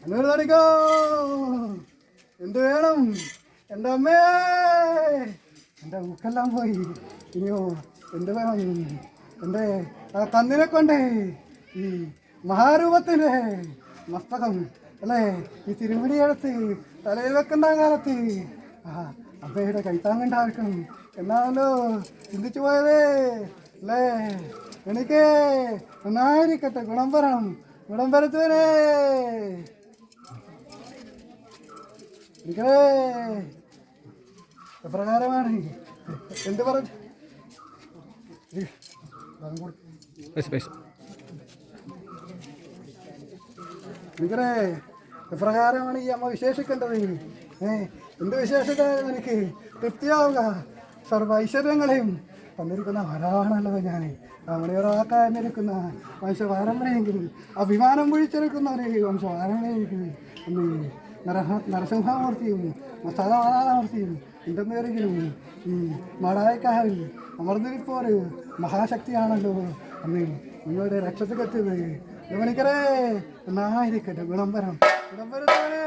എന്നൊരു തടിക്കോ എന്ത് വേണം? എൻ്റെ അമ്മേ, എൻ്റെ ഊക്കെല്ലാം പോയി. ഇനിയോ എന്ത് വേണം? എൻ്റെ ആ കന്നിനെ കൊണ്ടേ ഈ മഹാരൂപത്തിൻ്റെ മസ്തകം അല്ലേ ഈ തിരുമുടിയെടുത്ത് തലയിൽ വെക്കുന്ന കാലത്ത് അമ്മയുടെ കൈത്താങ്ങുണ്ടായിരിക്കും എന്നാണല്ലോ ചിന്തിച്ചു പോയതേ അല്ലേ. എനിക്ക് നന്നായിരിക്കട്ടെ, ഗുണം വരണം, ഗുണം വരുത്തുവനേ. എനിക്കേ എപ്രകാരമാണ് എന്ത് പറഞ്ഞു എനിക്കേ എപ്രകാരമാണ് ഈ അമ്മ വിശേഷിക്കേണ്ടത്? എന്ത് വിശേഷിക്കാനും എനിക്ക് തൃപ്തിയാവുക. സർവ്വ ഐശ്വര്യങ്ങളെയും തന്നിരിക്കുന്ന ആരാണല്ലോ ഞാൻ. മണിയൊരാക്കാനിരിക്കുന്ന വംശപാരമ്പര്യമെങ്കിൽ അഭിമാനം പൊഴിച്ചെടുക്കുന്ന ഒരു വംശപാരമ്പര്യമെങ്കിൽ അന്ന് നരസിംഹമൂർത്തിയും മസാലമൂർത്തിയും ഉണ്ടെന്നേരെങ്കിലും ഈ മാടായക്കാരിൽ അമർന്നിരിപ്പോൾ ഒരു മഹാശക്തിയാണല്ലോ അന്ന് നിങ്ങളുടെ രക്ഷത്തിലെത്തിയത്. ഗമനിക്കറേ, നന്നായിരിക്കട്ടെ, ഗുണം വരം, ഗുണം വരുത്തവരേ.